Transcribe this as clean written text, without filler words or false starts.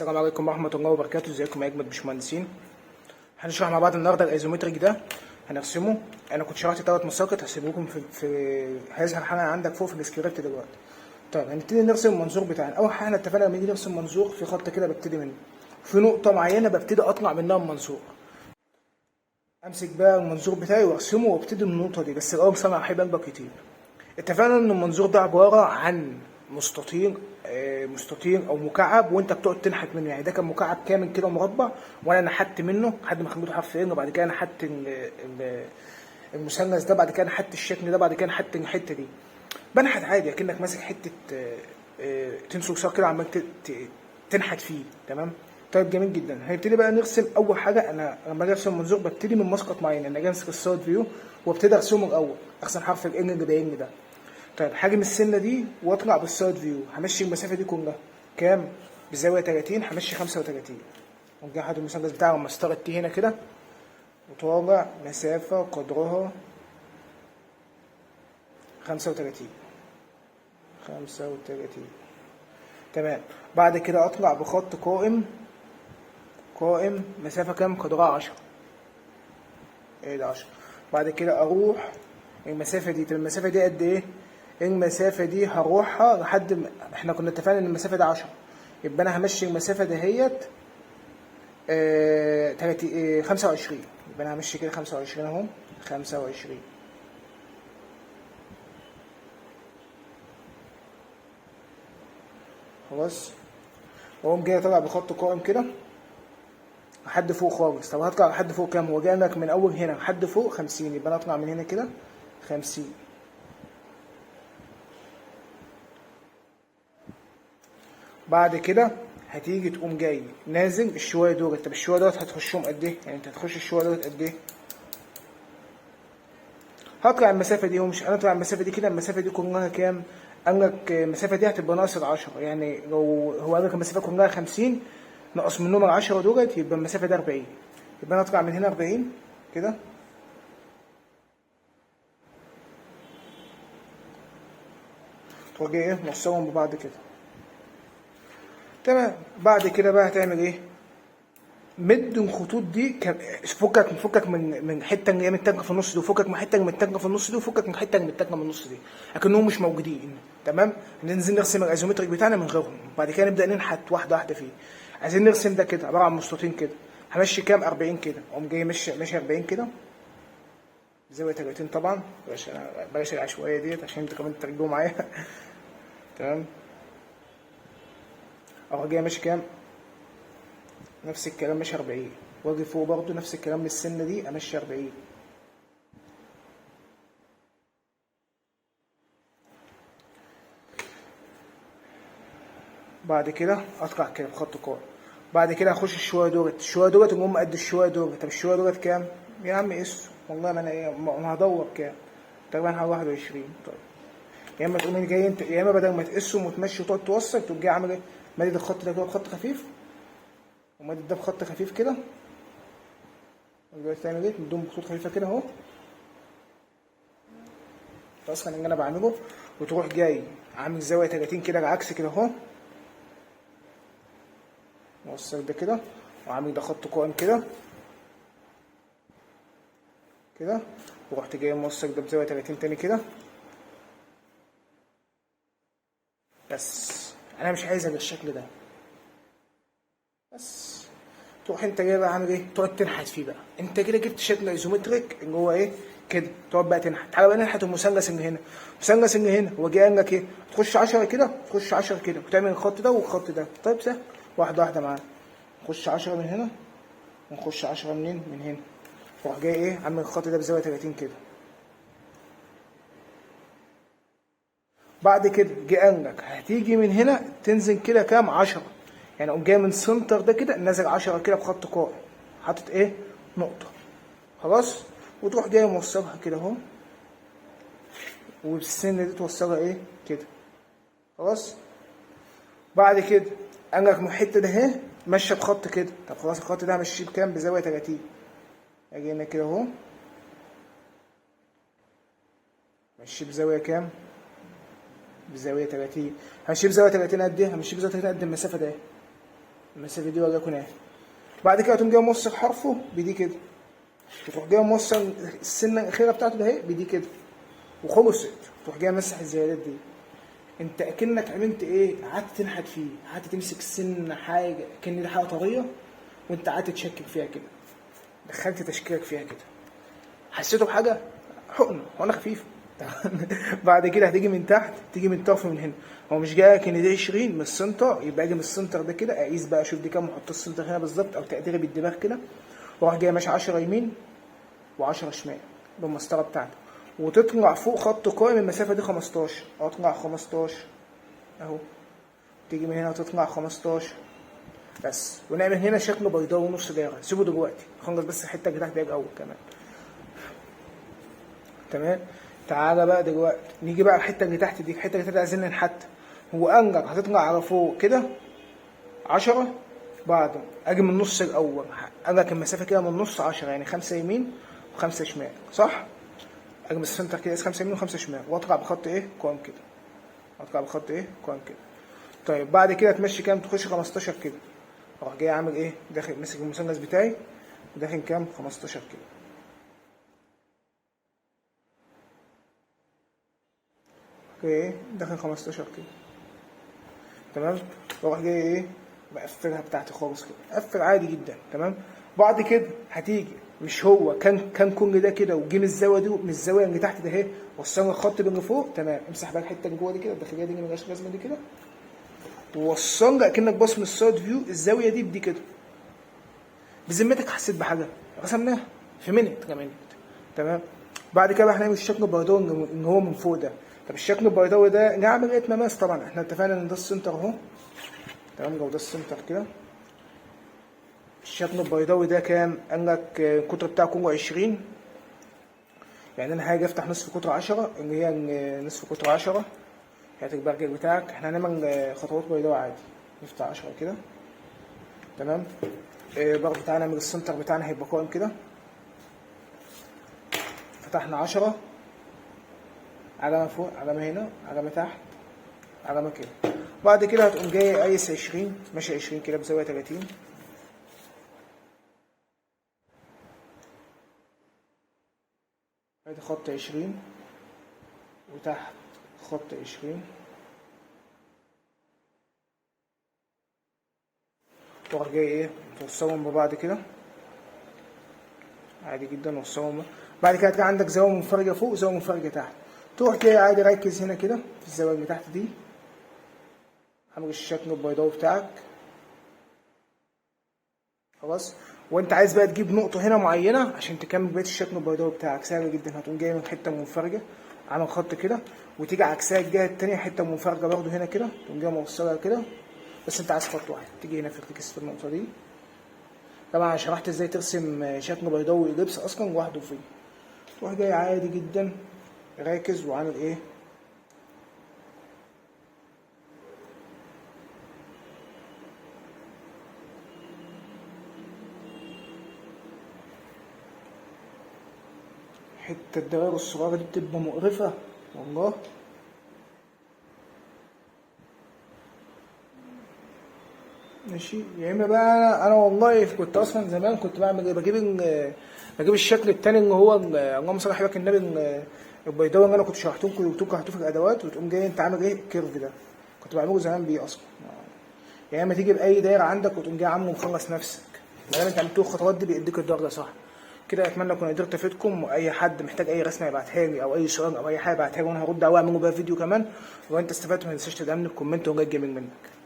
السلام عليكم ورحمة الله وبركاته. ازيكم يا أجمد باشمهندسين؟ هنشرح مع بعض النهارده الايزومتريك ده، هنرسمه. أنا كنت شرحت 3 مساقط هسيبه لكم في هيظهر حاجة عندك فوق في السكريبت دلوقتي. طيب هنبتدي نرسم المنظور بتاعنا. أول حاجة احنا اتفقنا لما نيجي نرسم منظور في خط كده ببتدي منه، في نقطة معينة ببتدي أطلع منها المنظور. أمسك بقى المنظور بتاعي وأرسمه وابتدي من النقطة دي، بس الأول بصراحة هيبقى قلبك كتير. اتفقنا ان المنظور ده عباره عن مستطيل او مكعب، وانت بتقعد تنحت منه. يعني ده كان مكعب كامل كده مربع، وانا نحت منه لحد ما خليته حرف ان، وبعد كده نحت المثلث ده، بعد كده نحت الشكل ده، بعد كده نحت الحته دي. بنحت عادي اكنك ماسك حته تنسوق صار كده عمال تنحت فيه. تمام. طيب جميل جدا. هنبتدي بقى نرسم. اول حاجه انا لما اجي ارسم منظور ببتدي من مسقط معين. انا اجي امسك السايد فيو وابتدي ارسمه الاول، ارسم حرف الان اللي باين ده. طيب حاجم السنه دي واطلع بالسايد فيو، همشي المسافه دي كلها كام؟ بزاويه 30. همشي 35. ممكن احط المثلث بتاعي مسطره تي هنا كده، وطالع مسافه قدرها 35. تمام. بعد كده اطلع بخط قائم مسافه كام؟ قدرها 10. ايه ده 10؟ بعد كده اروح المسافه دي. طب المسافه دي قد ايه؟ المسافه دي هروحها لحد احنا كنا اتفقنا ان المسافه دي 10، يبقى انا همشي المسافه دهيت 25. يبقى انا همشي كده 25 اهو. 25 خلاص. واقوم جاي طالع بخط قائم كده لحد فوق خالص. طب هطلع لحد فوق كام؟ هو جاي لك من اول هنا لحد فوق 50، يبقى انا اطلع من هنا كده 50. بعد كده هتيجي تقوم جاي نازل الشويه دولت. طب الشويه دولت هتخشهم قد ايه؟ يعني انت هتخش الشويه دولت قد ايه؟ هطلع المسافه دي، ومش هنطلع المسافه دي كده. المسافه دي كلها كام؟ قال لك المسافه دي هتبقى ناقص ال 10. يعني لو هو قال لك المسافه كلها 50 ناقص منهم ال 10 دولت، يبقى المسافه دي 40. يبقى انا اطلع من هنا 40 كده، تروح جاي ايه نوصلهم ببعض كده. تمام. بعد كده بقى هتعمل ايه؟ مد الخطوط دي فكك من حته اللي هي متاجه في النص دي، وفكك من حته اللي متاجه في النص دي، وفكك من حته اللي متاجه من النص دي، لكنهم مش موجودين. تمام. ننزل نرسم الايزومتريك بتاعنا من غيرهم، وبعد كده نبدا ننحت واحده واحده فيه. عايزين نرسم ده كده عباره عن مستطيل كده. همشي كام؟ 40 كده. اقوم جاي ماشي 40 كده بزاويه 30 طبعا. بلاش العشوائيه ديت عشان انتوا كمان ترجعوا معايا. تمام. اروح جاي ماشي كام؟ نفس الكلام ماشي 40. واجي فوق برضه نفس الكلام للسنه دي امشي 40. بعد كده اطلع كده بخط قائم. بعد كده اخش الشويه دولت المهم قد الشويه دولت. طب الشويه دولت كام؟ يا عم قسوا والله ما انا ايه، ما هدور كام. تقريبا 21. طيب يا اما تقوم جاي انت، يا اما بدل ما تقسهم وتمشي وتقعد توصل تقوم جاي عامل ايه؟ مادد الخط ده كده بخط خفيف، ومادد ده بخط خفيف كده. دلوقتي تعمل ايه؟ تدوم بخطوط خفيفه كده اهو. ده اصلا اللي انا بعمله. وتروح جاي عامل زاويه 30 كده العكس كده اهو، موصل ده كده، وعامل ده خط قائم كده كده، ورحت جاي موصل ده بزاويه 30 تاني كده. بس انا مش عايز الشكل ده. بس تروح انت جاي بقى عامل ايه؟ تقعد تنحت فيه بقى. انت كده جبت شكل ايزومتريك اللي هو ايه كده. تقعد بقى تنحت. تعالى بقى ننحت المثلث اللي هنا. المثلث اللي هنا هو جاي قال لك ايه؟ تخش 10 كده، تخش 10 كده، وتعمل الخط ده والخط ده. طيب سهل، واحده واحده معانا. نخش 10 من هنا، ونخش 10 منين؟ من هنا. تروح جاي ايه؟ عامل الخط ده بزاويه 30 كده. بعد كده جه قال لك هتيجي من هنا تنزل كده كام؟ 10. يعني قوم جاي من سنتر ده كده نازل 10 كده بخط قائم، حاطط ايه؟ نقطه. خلاص. وتروح جاي موصلها كده اهو، وبالسن دي توصلها ايه كده. خلاص. بعد كده قال لك من الحته ده اهي ماشيه بخط كده. طب خلاص الخط ده همشيه بكام؟ بزاويه 30. اجي هنا كده اهو، ماشي بزاويه كام؟ بزاويه 30. همشيه بزاويه 30 قد ايه؟ همشيه بزاويه 30 قد المسافه ده. المسافه دي وليكن اهي. بعد كده تقوم جاي موصل حرفه بدي كده، وتروح جاي موصل السنه الاخيره بتاعته ده اهي بدي كده، وخلصت. تروح جاي مسح الزيادات دي. انت اكنك عملت ايه؟ قعدت تنحت فيه، قعدت تمسك السن حاجه كأن دي حاجه طريه، وانت قعدت تشكل فيها كده، دخلت تشكيلك فيها كده. حسيته بحاجه؟ حقنه وانا خفيفه. بعد كده هتيجي من تحت، تيجي من الطرف من هنا. هو مش جاي ان دي 20 من السنتر، يبقى اجي من السنتر ده كده اقيس بقى، اشوف دي كام واحط السنتر هنا بالظبط، او تقديري بالدماغ كده، واروح جاي ماشي 10 يمين و10 شمال بالمسطره بتاعته، وتطلع فوق خط قائم المسافه دي 15، اطلع 15 اهو، تيجي من هنا وتطلع 15 بس. ونعمل هنا شكل بيضاوي ونص دايره. سيبه دلوقتي خلص بس الحته اللي تحت دي الاول كمان. تمام. تعالى بقى دلوقتي نيجي بقى الحته اللي تحت دي، الحته اللي تحت عايزين ننحت. هو قال لك هتطلع على فوق كده 10، بعد اجي من النص الاول قال لك المسافه كده من النص 10، يعني 5 يمين و5 شمال، صح؟ اجي من السنتر كده 5 يمين و5 شمال، واطلع بخط ايه؟ قائم كده. اطلع بخط ايه؟ قائم كده. طيب بعد كده تمشي كام؟ تخش 15 كده. اروح جاي عامل ايه؟ داخل ماسك المثلث بتاعي وداخل كام؟ 15 كده. اوكي، داخل 15 كده. تمام. واروح جاي ايه؟ بقفلها بتاعتي خالص كده، اقفل عادي جدا. تمام. بعد كده هتيجي، مش هو كان كل ده كده وجي من الزاويه دي، من الزاويه اللي تحت ده اهي، وصلنا الخط اللي فوق. تمام. امسح بقى الحته اللي جوه دي كده، الداخليه دي مالهاش لازمه دي كده، ووصل اكنك باص من السايد فيو الزاويه دي بدي كده. بذمتك حسيت بحاجه؟ رسمناها في منت كمان. تمام. بعد كده هنعمل الشكل البيضاوي ان هو من فوق ده. طب الشكل البيضاوي ده نعمل ايه؟ مماس طبعا. احنا اتفقنا ان ده السنتر اهو. تمام. لو ده السنتر كده، الشكل البيضاوي ده كام؟ قال لك القطر بتاعه كله 20، يعني انا هاجي افتح نصف قطر 10 اللي هي نصف قطر 10 هات البرجر بتاعك. احنا هنعمل خطوات بيضاوي عادي. نفتح 10 كده. تمام. برضه تعالى نعمل السنتر بتاعنا هيبقى قائم كده. فتحنا 10، علامة فوق، علامة هنا، علامة تحت، علامة كده. بعد كده هتقوم جاي قايس 20، ماشي 20 كده بزاوية 30. ادي خط 20 وتحت خط 20، واروح جاي ايه؟ توصلهم ببعض كده عادي جدا. وصلهم. بعد كده هتلاقي عندك زاوية منفرجة فوق وزاوية منفرجة تحت. تروح جاي عادي ركز هنا كده في الزاوية اللي تحت دي، عامل الشكل البيضاوي بتاعك. خلاص. وانت عايز بقى تجيب نقطة هنا معينة عشان تكمل بقية الشكل البيضاوي بتاعك، سهل جدا. هتقوم جاي من حتة منفرجة عامل خط كده، وتيجي عكسها الجهة التانية حتة منفرجة برضه هنا كده، تقوم جاي موصلها كده. بس انت عايز خط واحد، تيجي هنا في تركز في النقطة دي. طبعا شرحت ازاي ترسم شكل بيضاوي لبس اصلا لوحده فيه. تروح جاي عادي جدا راكز وعامل ايه؟ حتة الدوائر الصغيرة دي بتبقى مقرفة والله. ماشي. يا اما بقى انا والله كنت اصلا زمان كنت بعمل ايه؟ بجيب الشكل التاني اللي هو اللهم صل على حبيبك النبي، البيضاوي اللي انا كنت شرحته لكم وقلت لكم في الادوات، وتقوم جاي انت عامل ايه؟ الكيرف ده كنت بعمله زمان بيه اصلا. يا اما تيجي باي دايره عندك وتقوم جاي عامله مخلص نفسك، ما دام انت عملت الخطوات دي بيديك الدرجه صح كده. اتمنى اكون قدرت افيدكم، واي حد محتاج اي رسمه يبعتها لي، او اي سؤال او اي حاجه يبعتها لي، وانا هرد عليه واعمله بقى فيديو كمان. وانت استفدت ما تنساش تدعمني بكومنت وجاي جميل منك.